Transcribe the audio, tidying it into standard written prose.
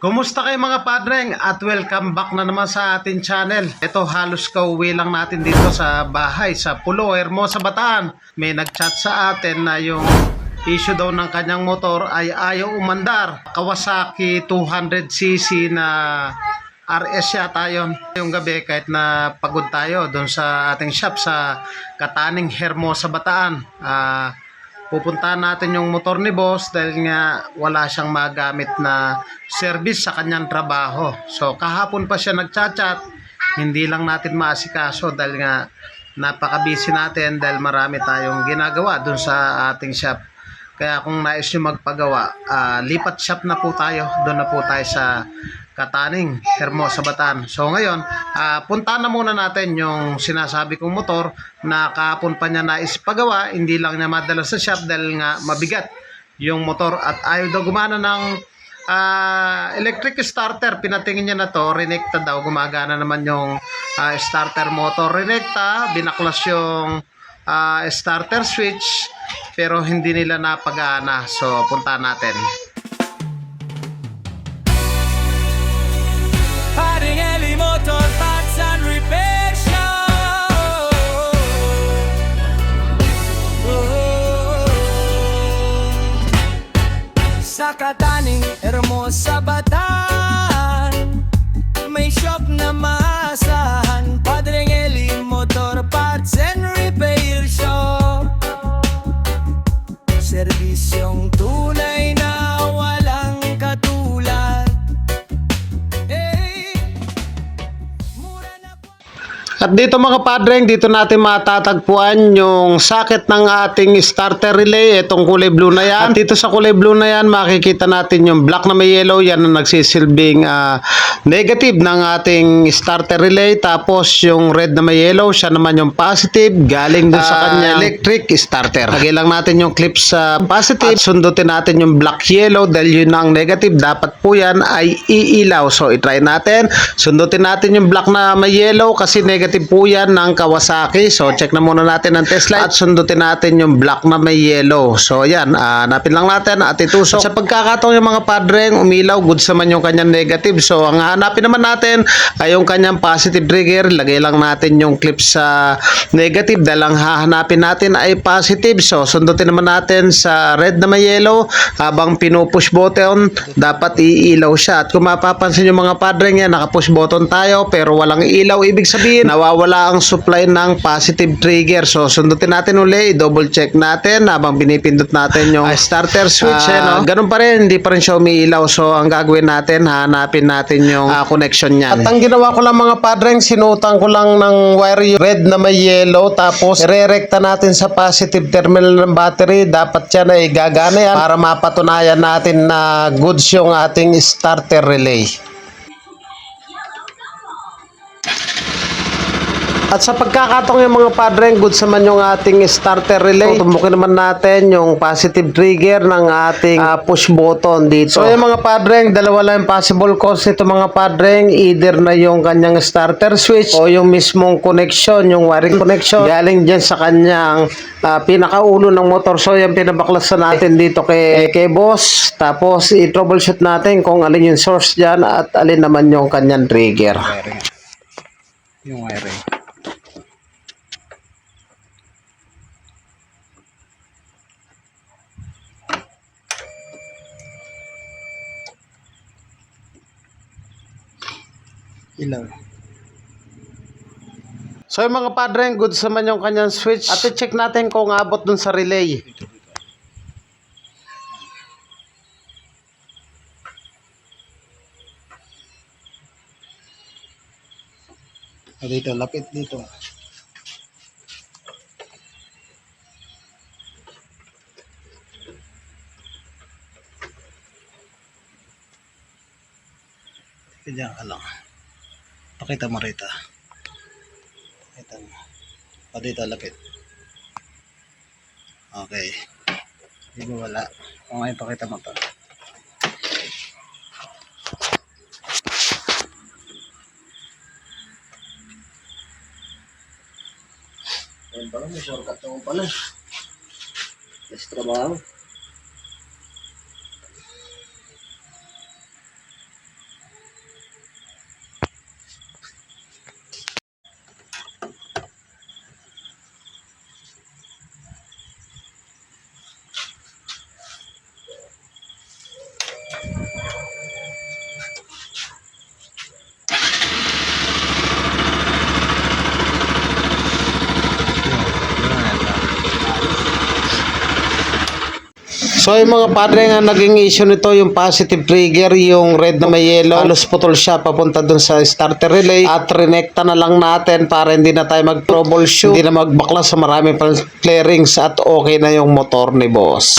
Kumusta kayo mga padreng at welcome back na naman sa ating channel. Ito halos kauwi lang natin dito sa bahay sa Pulo, Hermosa, Bataan. May nagchat sa atin na yung issue daw ng kanyang motor ay ayaw umandar. Kawasaki 200cc na RS yata yun. Yung gabi kahit na pagod tayo doon sa ating shop sa Kataning, Hermosa, Bataan. Pupuntahan natin yung motor ni boss dahil nga wala siyang magamit na service sa kanyang trabaho. So kahapon pa siya nagchat-chat, hindi lang natin maasikaso dahil nga napaka-busy natin dahil marami tayong ginagawa dun sa ating shop. Kaya kung nais nyo magpagawa, lipat shop na po tayo. Doon na po tayo sa Kataning, Hermosa, Bataan. So ngayon, puntahan na muna natin yung sinasabi kong motor na kahapon pa niya nais pagawa. Hindi lang niya madala sa shop dahil nga mabigat yung motor at ayaw daw gumana ng electric starter. Pinatingin niya na to, Renekta daw, gumagana naman yung starter motor. Renekta, binaklas yung starter switch pero hindi nila napagana. So punta natin. Paring Eli Motor Parts and Repair Shop. Sa Kataning, Hermosa, Bataan, may shop na maasahan. Paring Eli Motor Parts and Repair Shop. Serbisyong tunay na walang katulad. At dito mga padreng, dito natin matatagpuan yung socket ng ating starter relay. Itong kulay blue na yan. At dito sa kulay blue na yan, makikita natin yung black na may yellow. Yan ang nagsisilbing negative ng ating starter relay. Tapos yung red na may yellow, siya naman yung positive. Galing dun sa kanya electric starter. Lagay lang natin yung clip sa positive. At sundutin natin yung black yellow dahil yun ang negative. Dapat po yan ay iilaw. So itry natin. Sundutin natin yung black na may yellow kasi negative po yan ng Kawasaki. So check na muna natin ang test light at sundutin natin yung black na may yellow. So yan, hanapin lang natin at itusok. At sa pagkakataon yung mga padreng, umilaw, goods naman yung kanyang negative. So ang hanapin naman natin ay yung kanyang positive trigger. Lagay lang natin yung clip sa negative dahil ang hahanapin natin ay positive. So sundutin naman natin sa red na may yellow. Habang pinupush button, dapat iilaw siya. At kung mapapansin yung mga padreng yan, nakapush button tayo pero walang ilaw. Ibig sabihin, nawawala ang supply ng positive trigger. So sundutin natin uli, double check natin habang pinipindot natin yung starter switch. No? Ganun pa rin, hindi pa rin siya umiilaw. So ang gagawin natin, hanapin natin yung connection niyan. At ang ginawa ko lang mga padreng, sinutan ko lang ng wire yung red na may yellow. Tapos irerekta natin sa positive terminal ng battery. Dapat yan ay gagana yan para mapatunayan natin na goods yung ating starter relay. At sa pagkakataong yung mga padreng, goods naman yung ating starter relay. Tumukin naman natin yung positive trigger ng ating push button dito. So yung mga padreng, dalawa lang yung possible cause nito mga padreng. Either na yung kanyang starter switch o yung mismong connection, yung wiring connection. Galing dyan sa kanyang pinakaulo ng motor. So yung pinabaklasan natin dito kay boss. Tapos i-troubleshoot natin kung alin yung source dyan at alin naman yung kanyang trigger. Yung wiring. Ilaw. So yung mga padreng, goods naman yung kanyang switch. At i-check natin kung abot dun sa relay. Dito, lapit dito. Diyan ka lang. Pakita mo rito. Pakita mo. O dito, lapit. Okay. Hindi mo wala. O ngayon, pakita mo to. Ayun pala, may shortcut mo pala. Let's trabaho. So yung mga padre nga naging issue nito, yung positive trigger, yung red na may yellow, halos putol siya papunta dun sa starter relay at rinekta na lang natin para hindi na tayo mag-troubleshoot, hindi na magbaklas sa marami pang clearings at okay na yung motor ni boss.